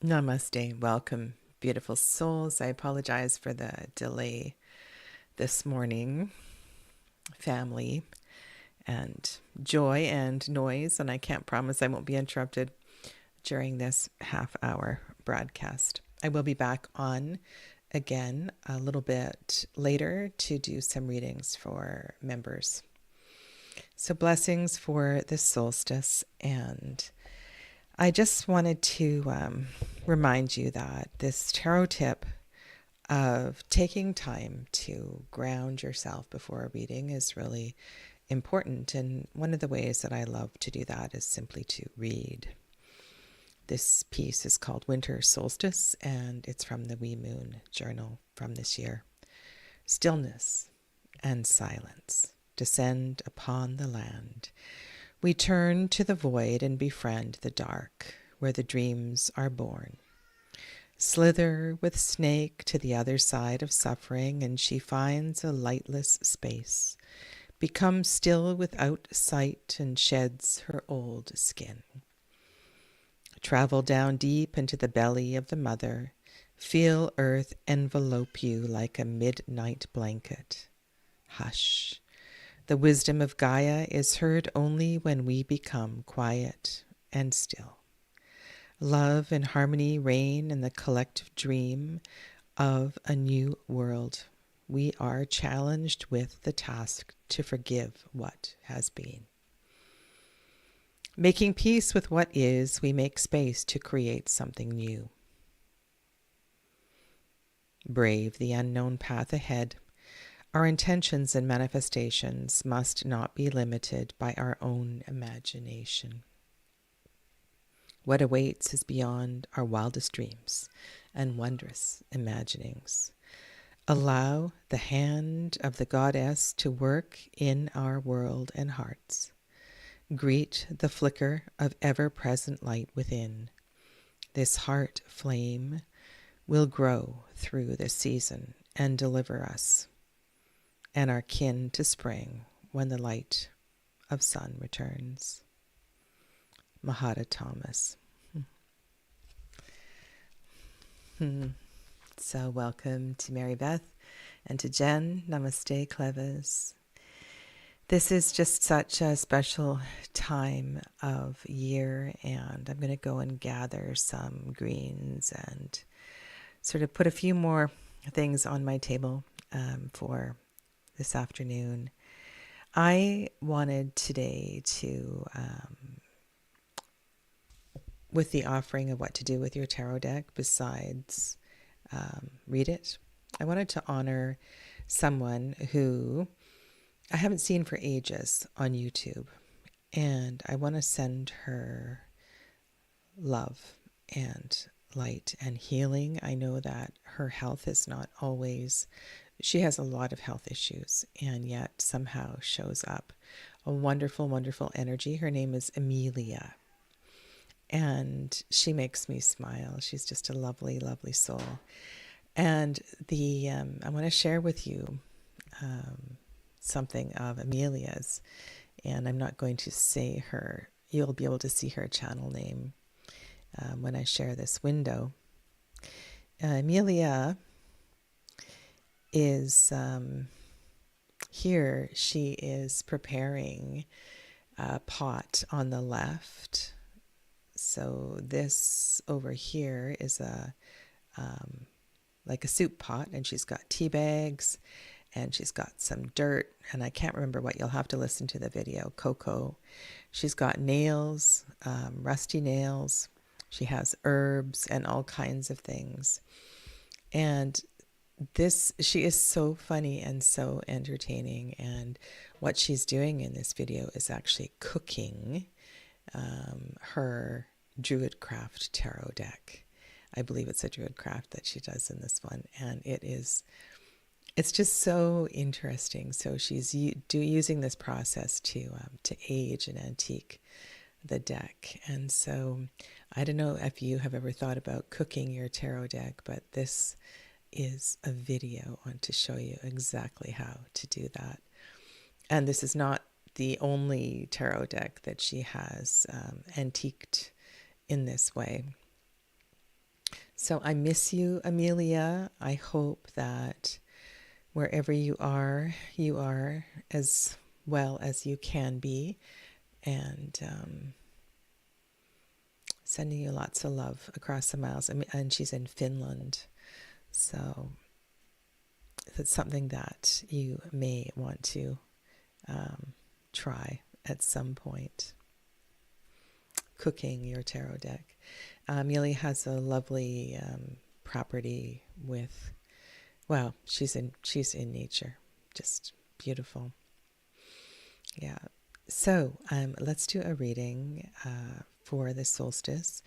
Namaste. Welcome, beautiful souls. I apologize for the delay this morning, family, and joy and noise. And I can't promise I won't be interrupted during this half-hour broadcast. I will be back on again a little bit later to do some readings for members. So blessings for this solstice, and I just wanted to remind you that this tarot tip of taking time to ground yourself before a reading is really important. And one of the ways that I love to do that is simply to read. This piece is called Winter Solstice, and it's from the Wee Moon Journal from this year. Stillness and silence descend upon the land. We turn to the void and befriend the dark, where the dreams are born. Slither with snake to the other side of suffering, and she finds a lightless space. Becomes still without sight and sheds her old skin. Travel down deep into the belly of the mother. Feel earth envelope you like a midnight blanket. Hush. The wisdom of Gaia is heard only when we become quiet and still. Love and harmony reign in the collective dream of a new world. We are challenged with the task to forgive what has been. Making peace with what is, we make space to create something new. Brave the unknown path ahead. Our intentions and manifestations must not be limited by our own imagination. What awaits is beyond our wildest dreams and wondrous imaginings. Allow the hand of the goddess to work in our world and hearts. Greet the flicker of ever-present light within. This heart flame will grow through this season and deliver us and our kin to spring when the light of sun returns. Mahara Thomas. So welcome to Mary Beth and to Jen. Namaste, Clevis. This is just such a special time of year, and I'm going to go and gather some greens and sort of put a few more things on my table for this afternoon. I wanted today to, with the offering of what to do with your tarot deck besides read it, I wanted to honor someone who I haven't seen for ages on YouTube, and I want to send her love and light and healing. I know that her health is not always, she has a lot of health issues, and yet somehow shows up a wonderful, wonderful energy. Her name is Amelia, and she makes me smile. She's just a lovely, lovely soul. And I want to share with you something of Amelia's, and I'm not going to say her. You'll be able to see her channel name when I share this window. Amelia is here. She is preparing a pot on the left. So this over here is like a soup pot, and she's got tea bags, and she's got some dirt, and I can't remember what. You'll have to listen to the video. Cocoa. She's got nails, rusty nails. She has herbs and all kinds of things. And she is so funny and so entertaining. And what she's doing in this video is actually cooking her Druidcraft tarot deck. I believe it's a Druidcraft that she does in this one. And it's just so interesting. So she's using this process to age and antique the deck. And so I don't know if you have ever thought about cooking your tarot deck, but this is a video on to show you exactly how to do that. And this is not the only tarot deck that she has antiqued in this way. So I miss you, Amelia. I hope that wherever you are as well as you can be. And sending you lots of love across the miles. And she's in Finland. So it's something that you may want to try at some point. Cooking your tarot deck. Amelia has a lovely property with, well, she's in nature, just beautiful. Yeah. So let's do a reading for the solstice,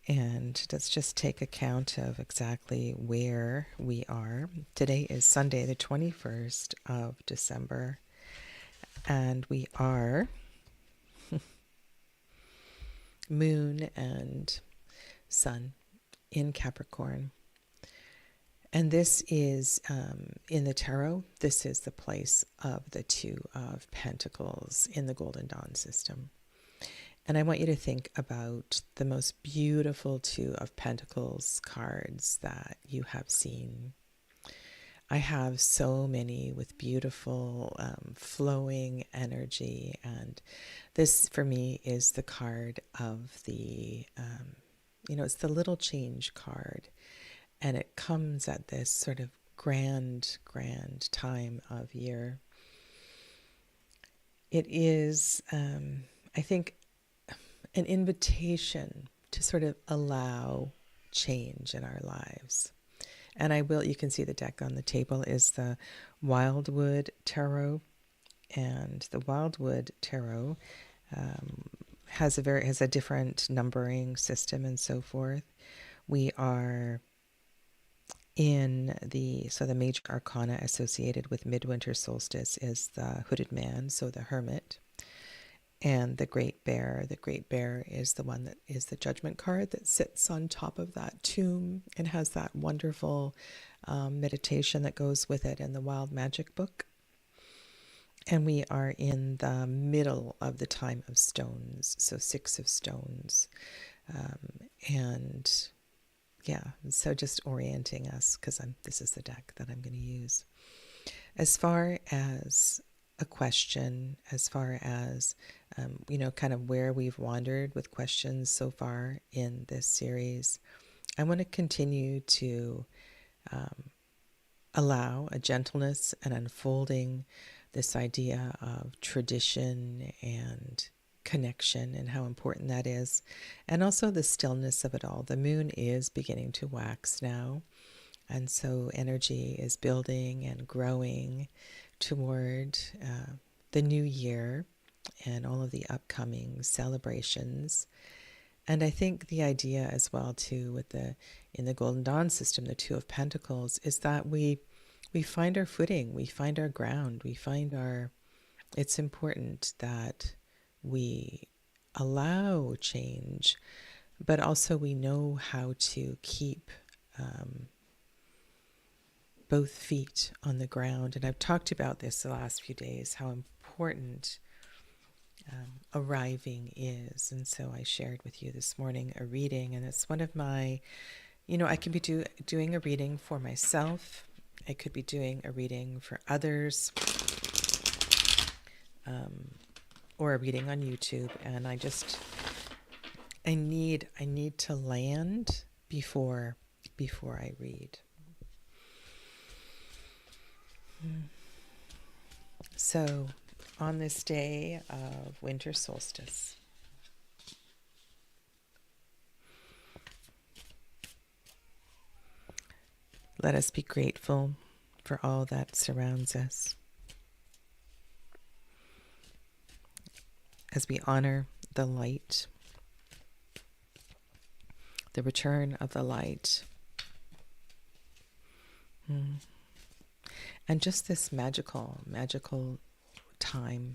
and let's just take account of exactly where we are. Today is Sunday, the 21st of December, and we are Moon and Sun in Capricorn. And this is, in the tarot, this is the place of the Two of Pentacles in the Golden Dawn system. And I want you to think about the most beautiful Two of Pentacles cards that you have seen. I have so many with beautiful flowing energy, and this for me is the card of the, it's the little change card, and it comes at this sort of grand time of year. It is, I think, an invitation to sort of allow change in our lives. And you can see the deck on the table is the Wildwood Tarot. And the Wildwood Tarot has a different numbering system and so forth. We are in the major arcana associated with midwinter solstice is the Hooded Man, so the Hermit. And the Great Bear. The Great Bear is the one that is the judgment card that sits on top of that tomb and has that wonderful meditation that goes with it in the Wild Magic book. And we are in the middle of the time of stones, so 6 of stones. And yeah, so just orienting us, because this is the deck that I'm going to use. As far as a question, as far as, kind of where we've wandered with questions so far in this series, I want to continue to allow a gentleness and unfolding this idea of tradition and connection and how important that is, and also the stillness of it all. The moon is beginning to wax now, and so energy is building and growing toward the new year and all of the upcoming celebrations. And I think the idea as well too in the Golden Dawn system, the Two of Pentacles, is that we find our footing, we find our ground, it's important that we allow change, but also we know how to keep both feet on the ground. And I've talked about this the last few days, how important arriving is. And so I shared with you this morning a reading, and it's one of my, I could be doing a reading for myself. I could be doing a reading for others, or a reading on YouTube. And I need to land before I read. So, on this day of winter solstice, let us be grateful for all that surrounds us as we honor the light, the return of the light, and just this magical time.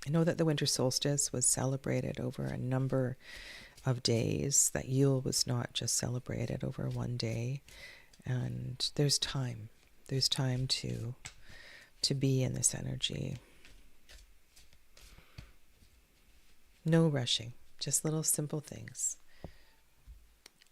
I know that the winter solstice was celebrated over a number of days, that Yule was not just celebrated over one day, and there's time to be in this energy. No rushing, just little simple things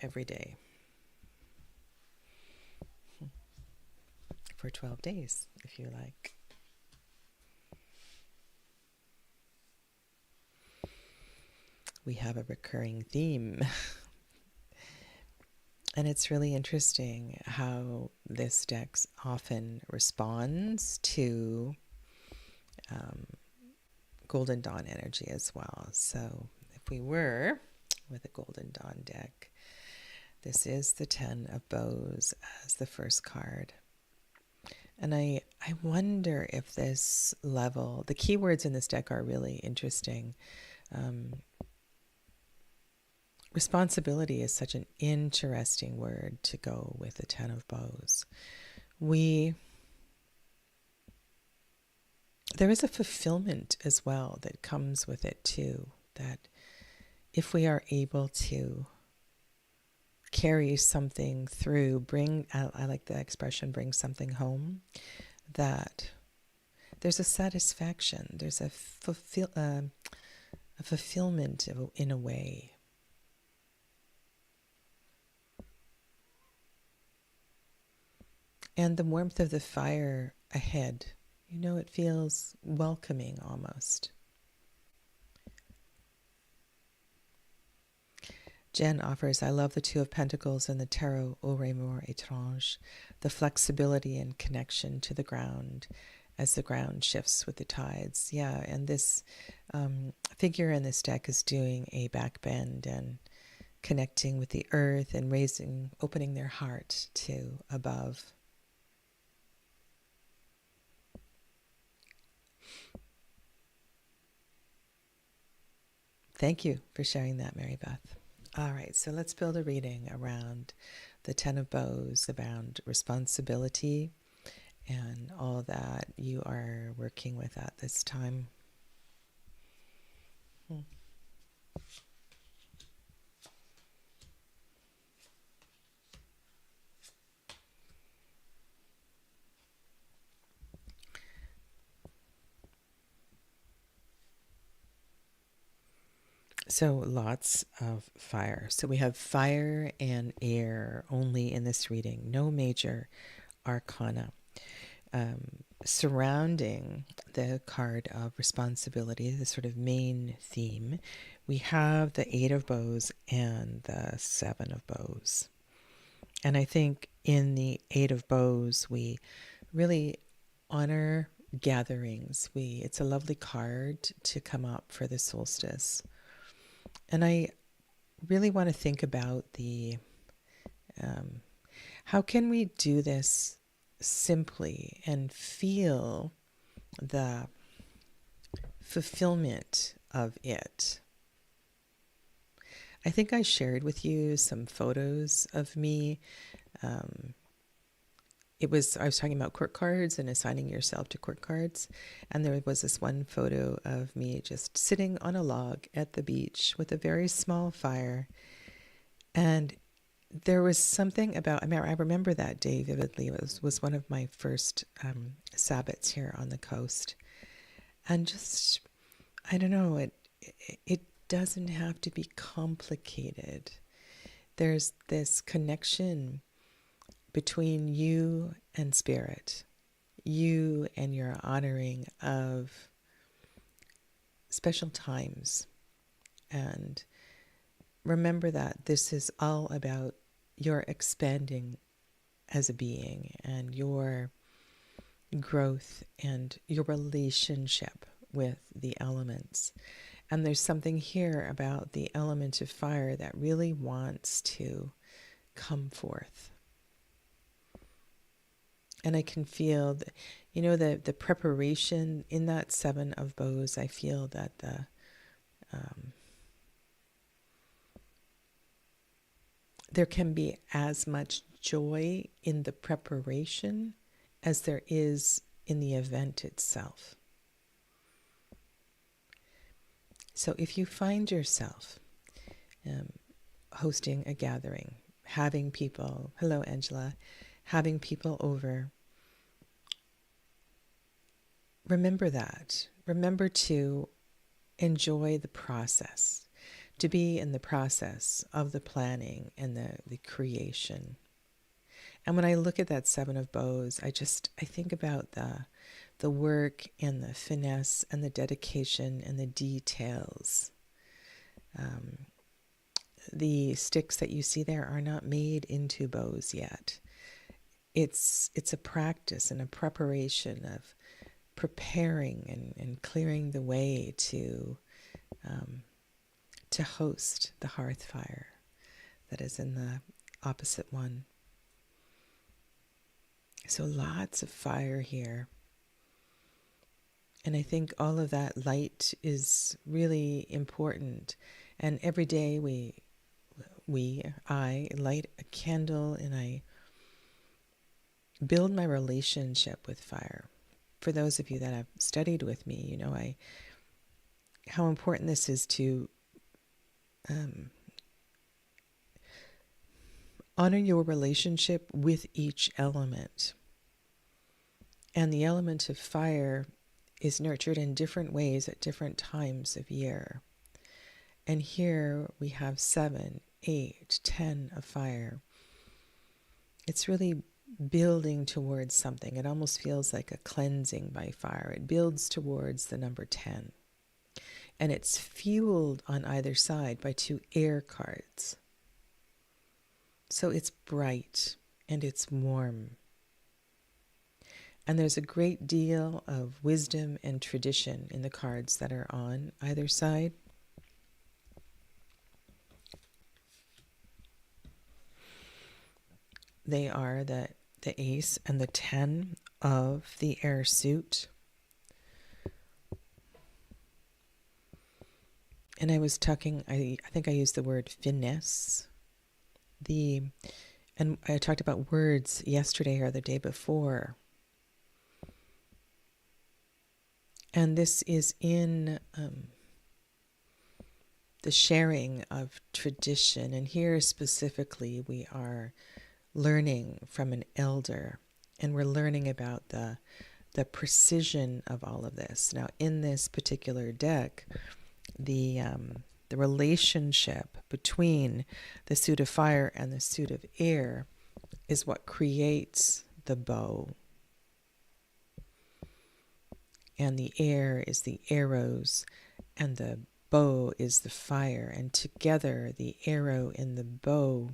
every day. for 12 days, if you like. We have a recurring theme. And it's really interesting how this deck often responds to Golden Dawn energy as well. So if we were with a Golden Dawn deck, this is the Ten of Bows as the first card. And I wonder if this level, the keywords in this deck are really interesting. Responsibility is such an interesting word to go with the Ten of Bows. There is a fulfillment as well that comes with it too, that if we are able to carry something through, I like the expression, bring something home, that there's a satisfaction, there's a fulfillment in a way. And the warmth of the fire ahead, it feels welcoming almost. Jen offers, I love the Two of Pentacles and the Tarot au Remords Étrange, the flexibility and connection to the ground as the ground shifts with the tides. Yeah, and this figure in this deck is doing a back bend and connecting with the earth and opening their heart to above. Thank you for sharing that, Mary Beth. All right, so let's build a reading around the Ten of Bows, around responsibility and all that you are working with at this time. So lots of fire. So we have fire and air only in this reading, no major arcana. Surrounding the card of responsibility, the sort of main theme, we have the Eight of Bows and the Seven of Bows. And I think in the Eight of Bows, we really honor gatherings. It's a lovely card to come up for the solstice. And I really want to think about how can we do this simply and feel the fulfillment of it. I think I shared with you some photos of me. I was talking about court cards and assigning yourself to court cards. And there was this one photo of me just sitting on a log at the beach with a very small fire. And there was something about, I remember that day vividly. It was one of my first Sabbats here on the coast. And just, I don't know, it doesn't have to be complicated. There's this connection between you and spirit, you and your honoring of special times. And remember that this is all about your expanding as a being and your growth and your relationship with the elements. And there's something here about the element of fire that really wants to come forth. And I can feel, the preparation in that Seven of Bows. I feel that there can be as much joy in the preparation as there is in the event itself. So if you find yourself hosting a gathering, having people, hello Angela, having people over, remember that. Remember to enjoy the process, to be in the process of the planning and the creation. And when I look at that Seven of Bows, I think about the work and the finesse and the dedication and the details. The sticks that you see there are not made into bows yet. It's a practice and a preparation of preparing and clearing the way to host the hearth fire that is in the opposite one. So lots of fire here. And I think all of that light is really important. And every day I light a candle and I build my relationship with fire. For those of you that have studied with me, you know how important this is to honor your relationship with each element. And the element of fire is nurtured in different ways at different times of year. And here we have 7, 8, 10 of fire. It's really building towards something. It almost feels like a cleansing by fire. It builds towards the number 10. And it's fueled on either side by 2 air cards. So it's bright and it's warm. And there's a great deal of wisdom and tradition in the cards that are on either side. They are the ace and the 10 of the air suit. And I was talking, I think I used the word finesse. And I talked about words yesterday or the day before. And this is in the sharing of tradition. And here specifically we are learning from an elder. And we're learning about the precision of all of this. Now in this particular deck, the relationship between the suit of fire and the suit of air is what creates the bow. And the air is the arrows, and the bow is the fire. And together, the arrow and the bow,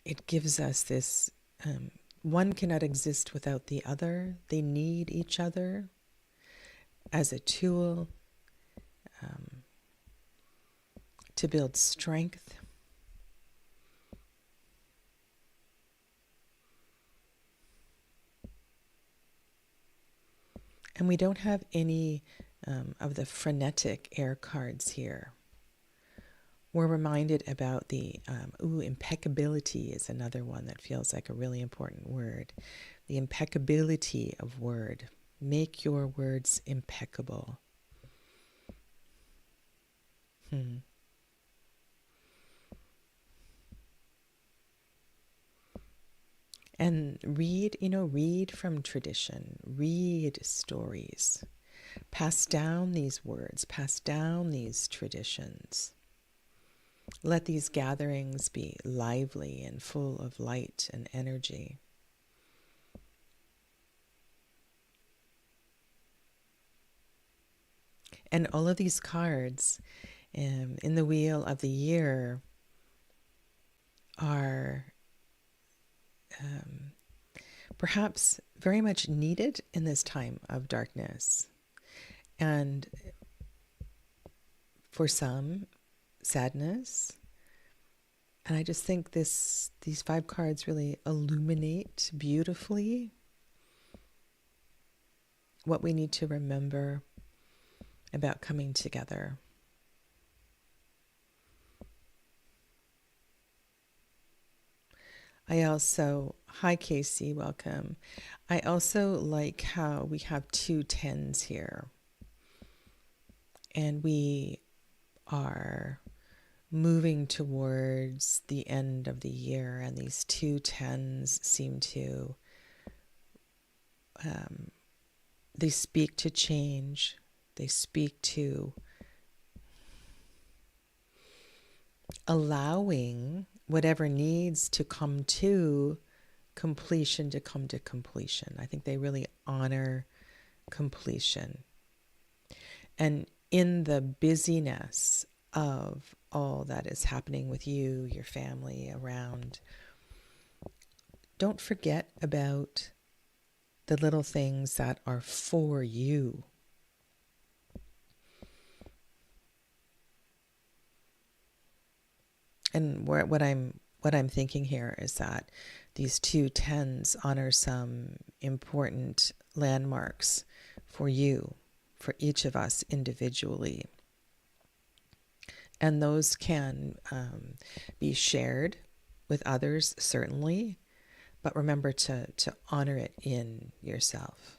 it gives us this, one cannot exist without the other. They need each other as a tool to build strength. And we don't have any of the frenetic air cards here. We're reminded about the, impeccability is another one that feels like a really important word. The impeccability of word. Make your words impeccable. And read from tradition, read stories, pass down these words, pass down these traditions. Let these gatherings be lively and full of light and energy. And all of these cards in the Wheel of the Year are perhaps very much needed in this time of darkness. And for some, sadness. And I just think these 5 cards really illuminate beautifully what we need to remember about coming together. Hi Casey, welcome. I also like how we have 2 10s here. And we are moving towards the end of the year, and these 2 10s seem to, they speak to change. They speak to allowing whatever needs to come to completion to come to completion. I think they really honor completion. And in the busyness of all that is happening with you, your family, around, don't forget about the little things that are for you. And what I'm thinking here is that these two tens honor some important landmarks for you, for each of us individually. And those can be shared with others, certainly, but remember to honor it in yourself.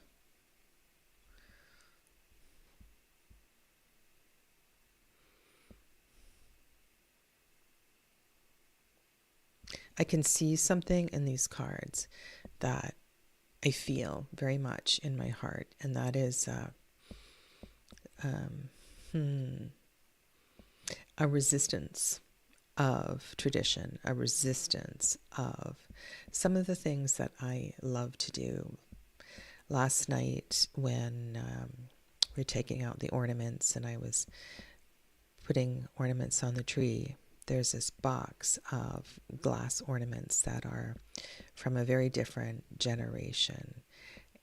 I can see something in these cards that I feel very much in my heart, and that is a resistance of tradition, a resistance of some of the things that I love to do. Last night when we were taking out the ornaments and I was putting ornaments on the tree, there's this box of glass ornaments that are from a very different generation.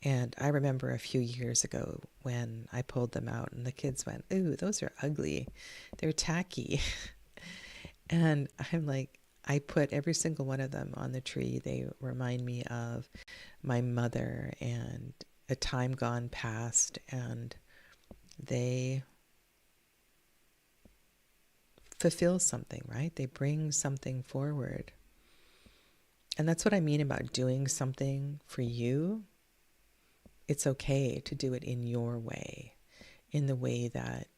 And I remember a few years ago when I pulled them out and the kids went, "Ooh, those are ugly. They're tacky." And I'm like, I put every single one of them on the tree. They remind me of my mother and a time gone past, and they fulfill something, right? They bring something forward. And that's what I mean about doing something for you. It's okay to do it in your way, in the way that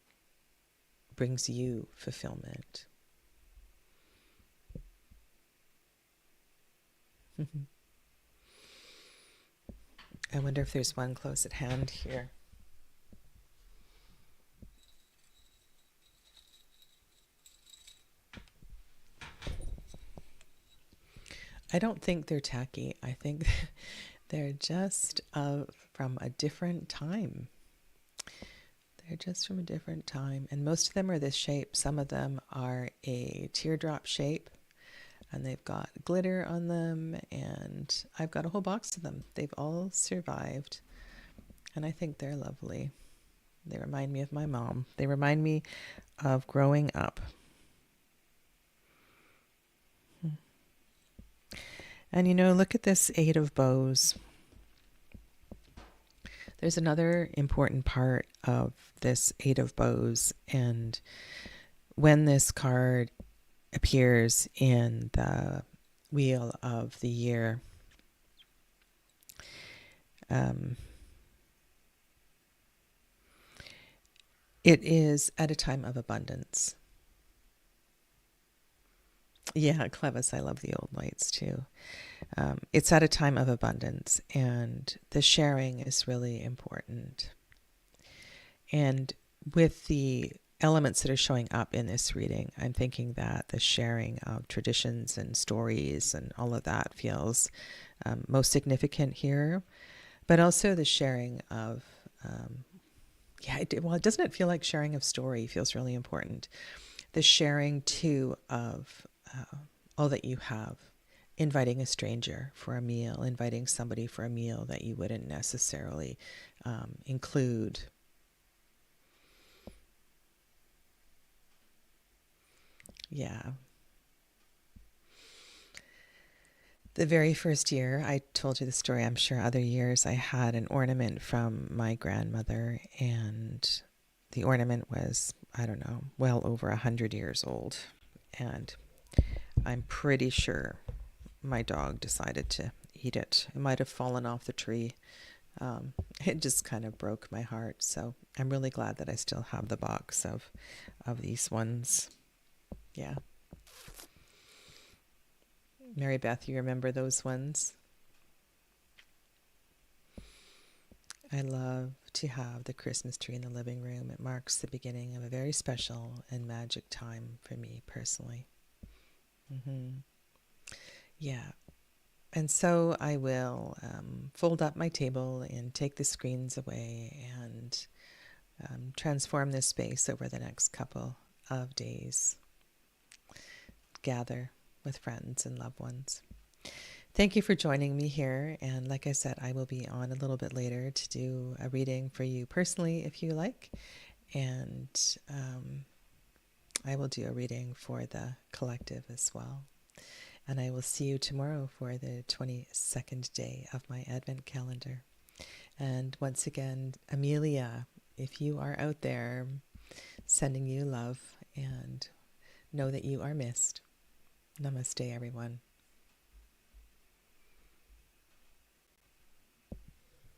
brings you fulfillment. I wonder if there's one close at hand here. I don't think they're tacky. I think they're just from a different time. They're just from a different time. And most of them are this shape. Some of them are a teardrop shape, and they've got glitter on them. And I've got a whole box of them. They've all survived. And I think they're lovely. They remind me of my mom. They remind me of growing up. And look at this Eight of Bows. There's another important part of this Eight of Bows, and when this card appears in the Wheel of the Year, it is at a time of abundance. Yeah, Clevis, I love the old lights too. It's at a time of abundance, and the sharing is really important. And with the elements that are showing up in this reading, I'm thinking that the sharing of traditions and stories and all of that feels most significant here, but also the sharing of, doesn't it feel like sharing of story feels really important? The sharing too of all that you have. Inviting a stranger for a meal, inviting somebody for a meal that you wouldn't necessarily include. Yeah. The very first year, I told you the story, I'm sure other years, I had an ornament from my grandmother, and the ornament was, I don't know, well over 100 years old. And I'm pretty sure my dog decided to eat it. It might have fallen off the tree. It just kind of broke my heart. So I'm really glad that I still have the box of these ones. Yeah. Mary Beth, you remember those ones? I love to have the Christmas tree in the living room. It marks the beginning of a very special and magic time for me personally. Yeah. And so I will fold up my table and take the screens away and transform this space over the next couple of days. Gather with friends and loved ones. Thank you for joining me here. And like I said, I will be on a little bit later to do a reading for you personally if you like. And I will do a reading for the collective as well. And I will see you tomorrow for the 22nd day of my Advent calendar. And once again, Amelia, if you are out there, sending you love and know that you are missed. Namaste, everyone.